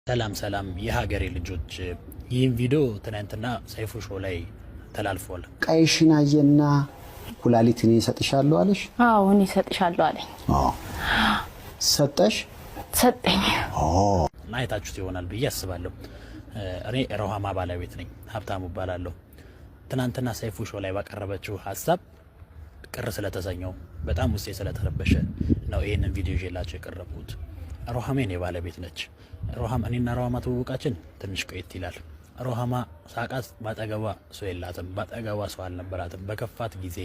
ሰላም ሰላም የሀገሬ ልጆች፣ ይህን ቪዲዮ ትናንትና ሰይፉ ሾው ላይ ተላልፏል። ቀይሽን አየና ኩላሊትን እሰጥሻለሁ አለሽ? አዎ እኔ እሰጥሻለሁ አለኝ። ሰጠሽ? ሰጠኝ። እና አይታችሁት ይሆናል ብዬ አስባለሁ። እኔ ሮሃማ ባለቤት ነኝ፣ ሀብታሙ እባላለሁ። ትናንትና ሰይፉ ሾው ላይ ባቀረበችው ሀሳብ ቅር ስለተሰኘው በጣም ውስጤ ስለተረበሸ ነው ይህንን ቪዲዮ ይዤላችሁ የቀረብኩት። ሮሃማ የኔ ባለቤት ነች። እኔና ሮሃማ ትውውቃችን ትንሽ ቆየት ይላል። ሮሃማ ሳቃት ባጠገቧ ሰው የላትም፣ ባጠገቧ ሰው አልነበራትም። በከፋት ጊዜ፣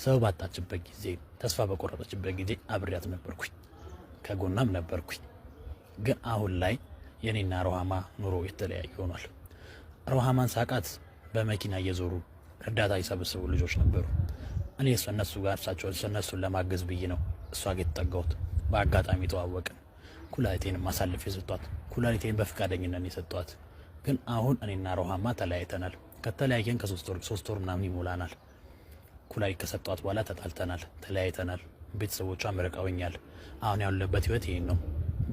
ሰው ባጣችበት ጊዜ፣ ተስፋ በቆረጠችበት ጊዜ አብሬያት ነበርኩኝ፣ ከጎናም ነበርኩኝ። ግን አሁን ላይ የኔና ሮሃማ ኑሮ የተለያየ ሆኗል። ሮሃማን ሳቃት በመኪና እየዞሩ እርዳታ ይሰበስቡ ልጆች ነበሩ። እኔ እነሱ ጋር እነሱን ለማገዝ ብዬ ነው እሷ ጋር የተጠጋሁት። በአጋጣሚ ተዋወቅን። ኩላሊቴን ማሳለፍ የሰጧት፣ ኩላሊቴን በፍቃደኝነት የሰጧት። ግን አሁን እኔና ሮሃማ ተለያይተናል። ከተለያየን ከሶስት ወር ምናምን ይሞላናል። ኩላሊት ከሰጧት በኋላ ተጣልተናል፣ ተለያይተናል። ቤተሰቦቿም ርቀውኛል። አሁን ያለበት ህይወት ይሄን ነው።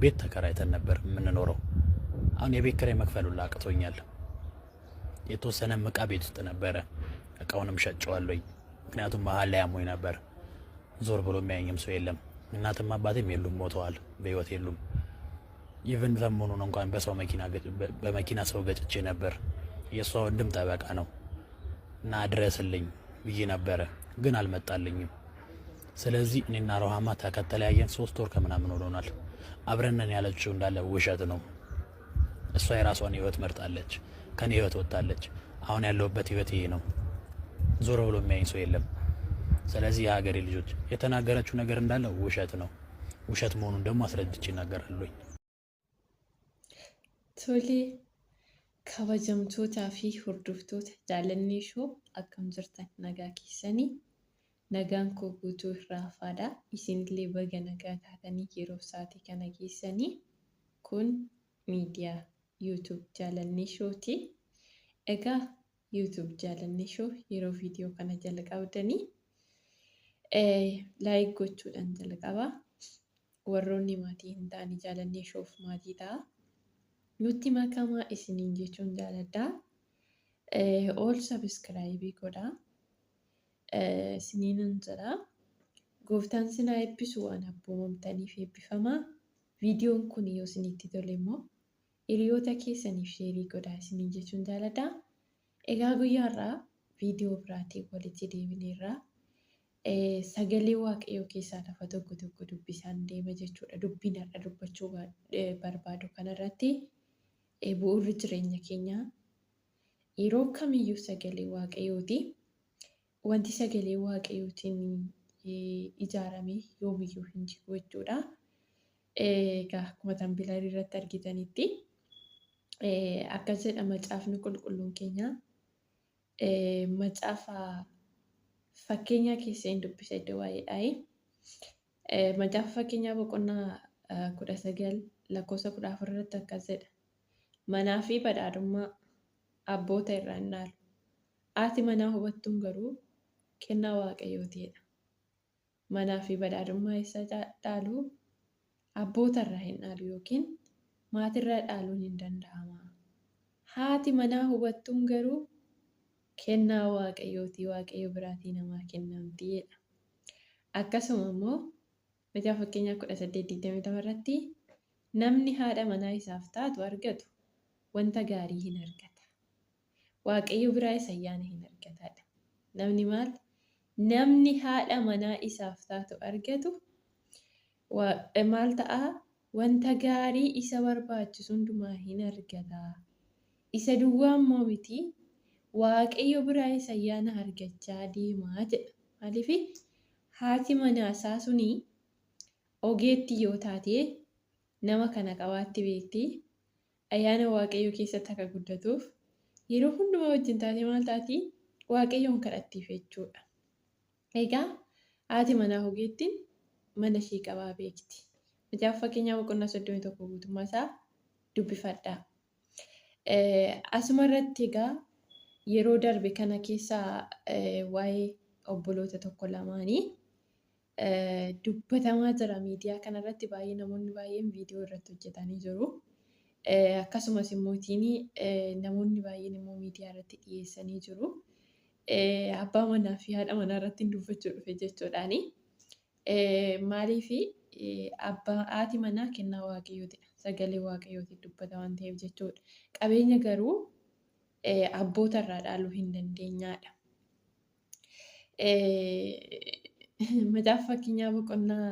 ቤት ተከራይተን ነበር የምንኖረው። አሁን የቤት ኪራይ መክፈሉን አቅቶኛል። የተወሰነ ዕቃ ቤት ውስጥ ነበረ፣ እቃውንም ሸጬዋለሁ። ምክንያቱም መሀል ላይ አሞኝ ነበር። ዞር ብሎ የሚያየኝም ሰው የለም። እናትም አባቴም የሉም፣ ሞተዋል፣ በህይወት የሉም። ኢቭን ዘመኑን እንኳን በመኪና ሰው ገጭቼ ነበር። የእሷ ወንድም ጠበቃ ነው እና አድረስልኝ ብዬ ነበረ፣ ግን አልመጣልኝም። ስለዚህ እኔና ሮሃማ ከተለያየን 3 ወር ከምናምን ሆኖናል። አብረነን ያለችው እንዳለ ውሸት ነው። እሷ የራሷን ህይወት መርጣለች፣ ከኔ ህይወት ወጣለች። አሁን ያለሁበት ህይወት ይሄ ነው። ዞር ብሎ የሚያየኝ ሰው የለም። ስለዚህ የሀገሬ ልጆች የተናገረችው ነገር እንዳለ ውሸት ነው። ውሸት መሆኑን ደግሞ አስረድቼ እናገራለሁ። ቶሌ kabajamtootaa fi hordoftoota jaalannee shoo akkam jirtan nagaa keessanii nagaan koo guutuu irraa hafaadha. Isinillee baga nagaa taatanii yeroo sa'aatii kana keessanii kun miidiyaa YouTube jaalannee shooti. Egaa YouTube jaalannee shoo yeroo viidiyoo kana jalqabdanii laayik gochuudhaan jalqabaa. Warroonni maatii hin taane jaalannee shoof maatii ta'a. Nutti makamaa isiniin jechuun jaaladha. Ol sabiskiraayibii godhaa. Isiniinan jedha. Gooftaan sinaa eebbisu waan abboomamtaniif eebbifamaa. Viidiyoon kun yoo isinitti tole immoo hiriyoota keessaniif sheerii godhaa isiniin jechuun jaaladha. Egaa guyyaarraa viidiyoo biraatiin walitti deebineerraa. Sagalee waaqayyoo keessaa lafa tokko tokko dubbisaan deema jechuudha. Dubbiin har'a dubbachuu barbaadu kanarratti bu'uurri jireenya keenyaa yeroo kamiyyuu sagalee waaqayyooti. Wanti sagalee waaqayyootiin ijaarame yoomiyyuu hin jiru jechuudha. Egaa akkuma tambilarii irratti argitanitti akkas jedha macaafni qulqulluun keenya. Macaafa fakkeenyaa keessa hin dubbisa iddoo baay'eedhaayi. Macaafa fakkeenyaa boqonnaa 19 lakkoofsa 14 irratti akkas jedha. Manaa fi badhaadhummaa abboota irraa hin dhaalu. Haati manaa hubattuun garuu kennaa waaqayyootiidha. Manaa fi badhaadhummaa isa dhaalu abboota irraa hin dhaalu yookiin maatirraa dhaaluun hin danda'ama. Haati manaa hubattuun garuu kennaa waaqayyooti, waaqayyo biraatii namaa kennamtiidha. Akkasuma immoo macaafa fakkeenyaa 18:22 irratti namni haadha manaa isaaf taatu argatu wanta gaarii hin argata. Waaqayyo biraa isa ayyaana hin argataadha. Namni maal? Namni haadha manaa isaaf taatu argatu maal ta'a? Wanta gaarii isa barbaachisu hundumaa hin argata. Isa duwwaa immoo miti. Waaqayyo biraa isa ayyaana argachaa deemaa jedha. Maaliif haati manaa isaa suni ogeetti yoo taate nama kana qabaatti beekti. Ayyaana waaqayyo keessatti akka guddatuuf yeroo hundumaa wajjin taate maal taati? Waaqayyoon kadhattiif jechuudha. Egaa haati manaa ogeettiin mana ishee qabaa beekti. Macaafa fakkeenyaa boqonnaa 31 guutummaa isaa dubbifadhaa. Asuma irratti egaa yeroo darbe kana keessaa waa'ee obboloota tokko lamaanii dubbatamaa jira miidiyaa kanarratti. Baay'ee namoonni baay'een viidiyoo irratti hojjetanii jiru. akkasumas immootiin namoonni baay'een immoo miidiyaa irratti dhiyeessanii jiru. Abbaa manaa fi haadha manaa irratti dubbachuu dhufe jechuudhaani. Maaliif haati manaa kennaa waaqayyootidha. Sagalee waaqayyootiin dubbata waan ta'eef jechuudha. Qabeenya garuu abboota irraa dhaaluu hin dandeenyaadha. Macaafa fakkeenyaa boqonnaa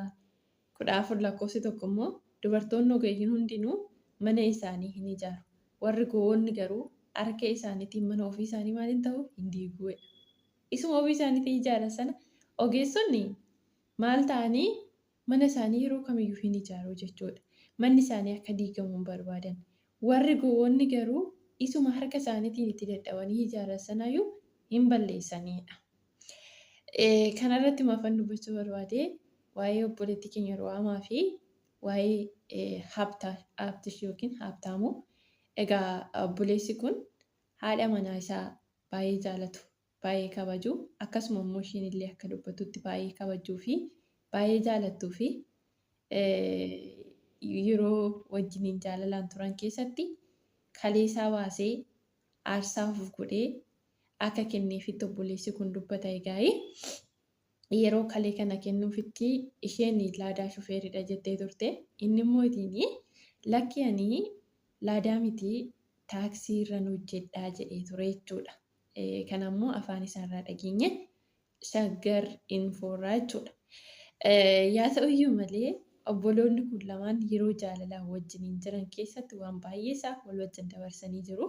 14 lakkoofsi tokko immoo dubartoonni ogeeyyiin hundinuu mana isaanii hin ijaaru. Warri gowwoonni garuu harka isaaniitiin mana ofii isaanii maaliin ta'u hin diiguu. Isuma ofii isaaniitiin ijaaran sana ogeessonni maal ta'anii mana isaanii yeroo kamiyyuu hin ijaaru jechuudha. Manni isaanii akka diigamu hin barbaadan. Warri gowwoonni garuu isuma harka isaaniitiin itti dadhabanii ijaaran sanayyuu hin balleessanidha. Kanarratti maafan dubbachuu barbaade waa'ee obboleettii keenya Ruhaamaa fi waa'ee Habtish yookiin Habtaamuu. Egaa obboleessi kun haadha manaa isaa baay'ee jaalatu, baay'ee kabaju, akkasuma immoo isheen illee akka dubbatutti baay'ee kabajuu fi baay'ee jaalattuu fi yeroo wajjiniin jaalalaan turan keessatti kaleessaa baasee aarsaa of godhee akka kenneefitti obboleessi kun dubbata. Egaa yeroo kalee kana kennuufitti isheen laadaa shufeeridha jettee turte. Inni immoo lakki ani laadaa miti taaksii irra hojjedhaa jedhee ture jechuudha. Kana immoo afaan isaarraa dhageenye shaggar infoorraa jechuudha. Yaa ta'uyyuu malee obboloonni kun lamaan yeroo jaalalaan wajjiniin jiran keessatti waan baay'ee isaa wal wajjin dabarsanii jiru.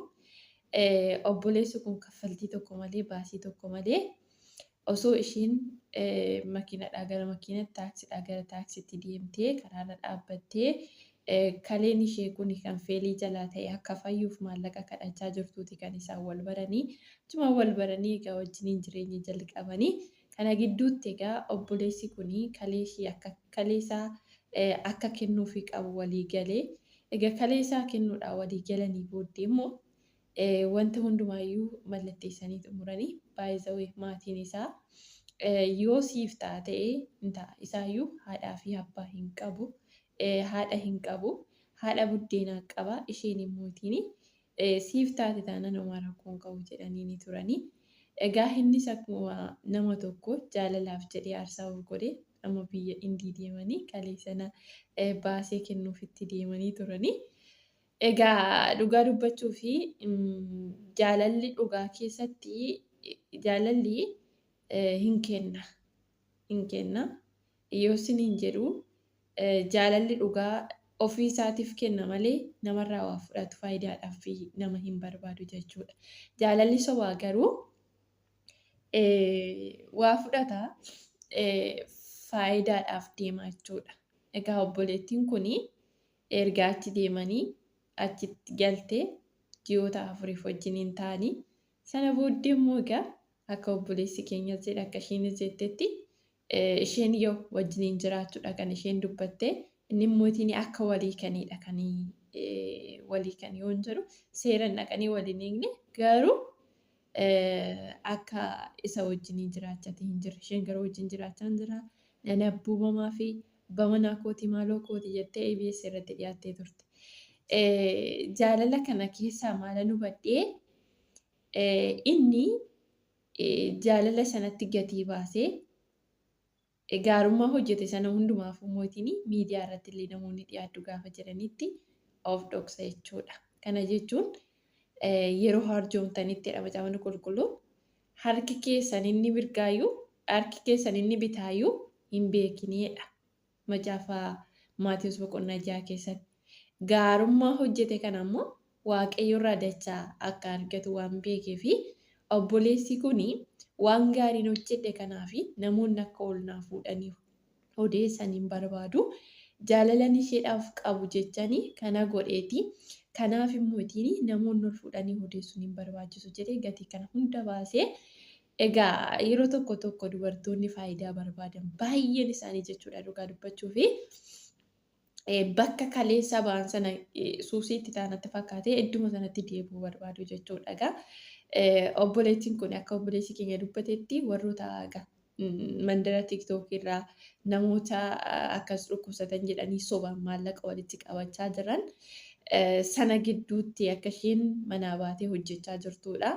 Obboleessi kun kaffaltii tokko malee baasii tokko malee osoo isheen makiinadhaa gara makiinaatti taaksiidhaa gara taaksiitti deemtee karaarra dhaabbattee kaleen ishee kun kan feelii jalaa ta'e akka fayyuuf maallaqa kadhachaa jirtuuti kan isaan wal baranii. Achuma wal baranii egaa wajjiniin jireenya jalqabanii. Kana gidduutti egaa obboleessi kun kaleessaa akka kennuufii qabu walii galee. Egaa kaleessaa kennuudhaan walii galanii booddee immoo wanta hundumaayyuu mallatteessanii xumuranii baay'ee maatiin isaa yoo siif ta'a ta'ee isaayyuu haadhaa fi abbaa hin qabu. Haadha hin qabu. Haadha buddeenaa qaba. Isheen immoo siif taate taanaan homaa rakkoon qabu jedhanii ni turanii. Egaa innis akkuma nama tokko jaalalaaf jedhee aarsaa of godhee amma biyya Indii deemanii kalee sana baasee kennuufitti deemanii turanii. Egaa dhugaa dubbachuu fi jaalalli dhugaa keessatti jaalalli hin kenna. Yoo isiniin jedhu jaalalli dhugaa ofii isaatiif kenna malee namarraa waa fudhatu faayidaadhaaf fi nama hin barbaadu jechuudha. Jaalalli sobaa garuu waa fudhata faayidaadhaaf deema jechuudha. Egaa obboleettiin kun erga achi deemanii achitti galtee ji'oota 4 wajjiniin ta'anii sana booddee immoo egaa akka obboleessi keenya jedhe akka isheen jettetti isheen yoo wajjiniin jiraachuudha kan isheen dubbatte. Inni immoo akka walii kanidha kan walii kan yoo hin jiru seeraan dhaqanii waliin eegne garuu akka isa wajjiniin jiraachate hin jirre. Isheen garuu wajjin jiraachaa hin jira. Nana abbuumamaa fi bamanaa kooti maaloo kooti jettee EBS irratti dhiyaattee turte. Jaalala kana keessaa maalan hubadhee inni jaalala sanatti gatii baasee gaarummaa hojjete sana hundumaaf mootiin miidiyaa irratti illee namoonni dhiyaaddu gaafa jedhanitti of dhoksa jechuudha. Kana jechuun yeroo harjoomtanittidha macaafni qulqulluun harki keessan inni mirgaayyuu harki keessan inni bitaayyuu hin beekinedha. Macaafa Maatiyos boqonnaa 6 keessatti gaarummaa hojjete kana immoo waaqayyo irraa dachaa akka argatu waan beekee fi obboleessi kun waan gaariin hojjete kanaa fi namoonni akka oolnaa fuudhanii odeessan hin barbaadu. Jaalalan isheedhaaf qabu jechanii kana godheeti. Kanaaf immoo namoonni ol fuudhanii odeessuun hin barbaachisu jedhee gatii kana hunda baasee. Egaa yeroo tokko tokko dubartoonni faayidaa barbaadan baay'een isaanii jechuudha dhugaa dubbachuu fi bakka kaleessa ba'an sana suusiitti taanatti fakkaatee idduma sanatti deebi'uu barbaadu jechuudha. Egaa obboleettiin kun akka obboleessi keenya dubbatetti warroota mandara TikTok irraa namoota akkas dhukkubsatan jedhanii sobaan maallaqa walitti qabachaa jiran sana gidduutti akka isheen manaa baatee hojjechaa jirtudha.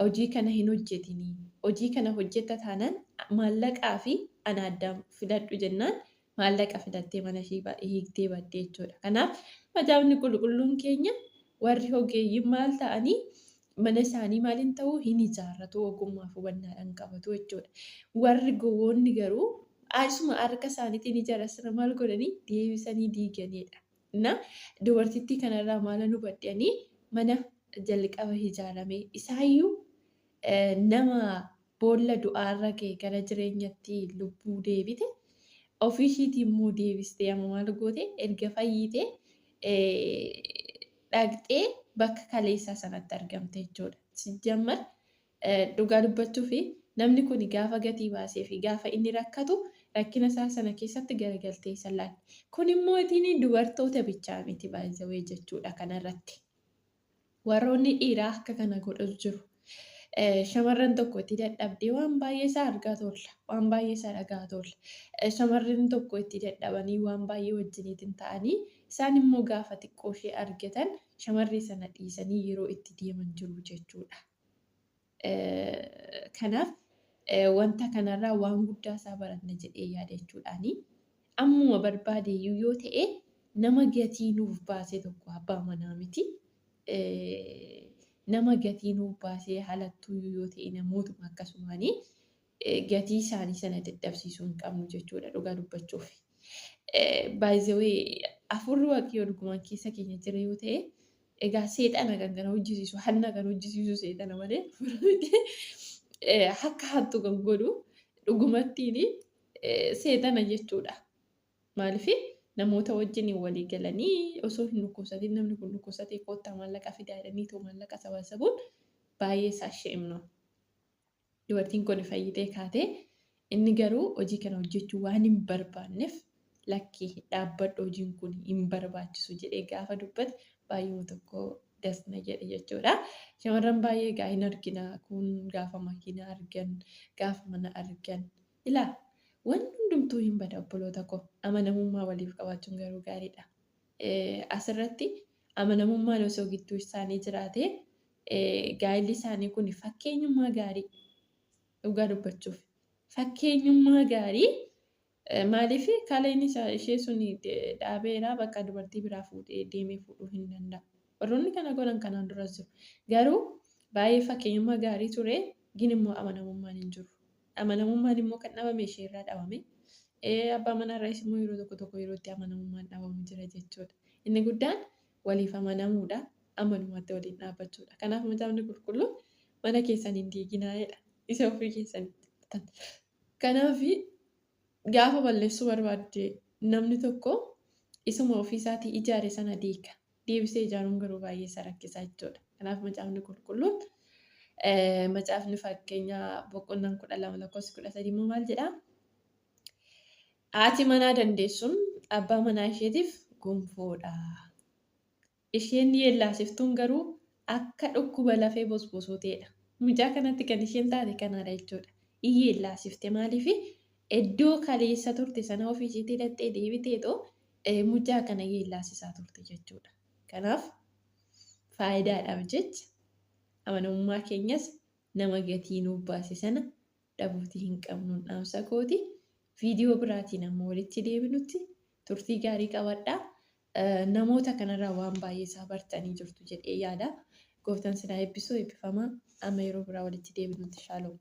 Hojii kana hin hojjetinii. Hojii kana hojjetta taanaan maallaqaa fi ana addaan filadhu jennaan maallaqa filattee mana ishee hiiktee baddee jechuudha. Kanaaf macaafni qulqulluun keenya warri ogeeyyiin maal ta'anii mana isaanii maaliin ta'uu hin ijaarratu ogummaa fi hubannaadhaan qabatu jechuudha. Warri gowwoonni garuu asuma harka isaaniitiin ijaarratan maal godhanii deebisanii diiganidha. Na dubartittii kanarraa maal hubadhanii mana jalqaba ijaarame isaayyuu nama boolla du'aarra ga'e gara jireenyatti lubbuu deebite ofiishiitii immoo deebistee amma maal goote erga fayyitee dhaqxee bakka kaleessaa sanatti argamte jechuudha. Sijjammar dhugaa dubbachuu fi namni kun gaafa gatii baasee fi gaafa inni rakkatu rakkina isaa sana keessatti garagaltee isa laala. Kun immoo ittiin dubartoota bichaa miti baay'ee jechuudha kanarratti. Warroonni dhiiraa akka kana godhatu jiru. Shamarran tokko itti dadhabdee waan baay'ee isaa argaa tolla. Waan baay'ee isaa dhagaa tolla. Shamarran tokko itti dadhabanii waan baay'ee wajjiniitiin ta'anii isaan immoo gaafa xiqqoo ishee argatan shamarree sana dhiisanii yeroo itti deeman jiru jechuudha. Kanaaf wanta kanarraa waan guddaa isaa baranna jedhee yaada jechuudhaani. Ammuma barbaadeeyyuu yoo ta'e nama gatii nuuf baasee tokko abbaa manaa miti. Nama gatii nuuf baasee halattuu yoo ta'e namootuma akkasumaanii gatii isaanii sana dadhabsiisuu hin qabnu jechuudha dhugaa dubbachuuf. Baay'ee afurri waaqayyoo dhugumaan keessa keenya jira yoo ta'e egaa seexana kan kana hojjisiisu hanna kan hojjisiisu seexana malee akka hattu kan godhu dhugumattiin seexana jechuudha. Maaliif namoota wajjin walii galanii osoo hin dhukkubsatiin namni kun dhukkubsatee koottaa maallaqa fidaa jedhanii too maallaqa sabasabuun baay'ee isaa sheemnu. Dubartiin kun fayyitee kaatee inni garuu hojii kana hojjechuu waan hin barbaanneef lakkii dhaabbadhu hojiin kun hin barbaachisu jedhee gaafa dubbate baay'ee tokko dasna jedhe jechuudha. Shamarran baay'ee gaa hin argina kun gaafa makiinaa argan gaafa mana argan ilaa wanti hundumtuu hin bada obboloota koo amanamummaa waliif qabaachuun garuu gaariidha. Asirratti amanamummaan osoo gidduu isaanii jiraate gaa'illi isaanii kun fakkeenyummaa gaarii dhugaa dubbachuuf fakkeenyummaa gaarii maaliif kaaleen ishee sun dhaabeeraa bakka dubartii biraa fuudhee deemee fuudhuu hin danda'a. Warroonni kana godhan kanaan duras jiru. Garuu baay'ee fakkeenyummaa gaarii ture gin immoo amanamummaan hin jiru. Amanamummaan immoo kan dhabame ishee irraa dhabame. Abbaa manarraas immoo yeroo tokko tokko yeroo itti amanamummaan dhabamu jira jechuudha. Inni guddaan waliif amanamuudha. Amanummaatti waliin dhaabbachuudha. Kanaaf macaafni qulqulluun mana keessan hin diiginaa'edha. Isa ofii keessan hin kanaaf gaafa balleessuu barbaadde namni tokko isuma ofiisaatii ijaare sana diiga. Deebisee ijaaruun garuu baay'ee isa rakkisaa jechuudha. Kanaaf macaafni qulqulluun macaafni fakkeenyaa boqonnaan 12:13 immoo maal jedhaa? Haati manaa dandeessuun abbaa manaa isheetiif gonfoodha. Isheen yeellaasiftuun garuu akka dhukkuba lafee bosbosooteedha. Mucaa kanatti kan isheen taate kanaadha jechuudha. Yeellaasifte maaliif iddoo kaleessa turte sana ofii isheetii hidhattee deebiteetoo mucaa kana yeellaasisaa turte jechuudha. Kanaaf faayidaadhaaf jecha amanamummaa keenyas nama gatii nuuf baase sana dhabuutii hin qabnuun dhaamsa kooti. Viidiyoo biraatiin ammoo walitti deebinutti turtii gaarii qabadhaa. Namoota kanarraa waan baay'ee isaa bartanii jirtu jedhee yaada. Gooftaan sinaa eebbisuu eebbifamaa. Amma yeroo biraa walitti deebinutti shaaloom.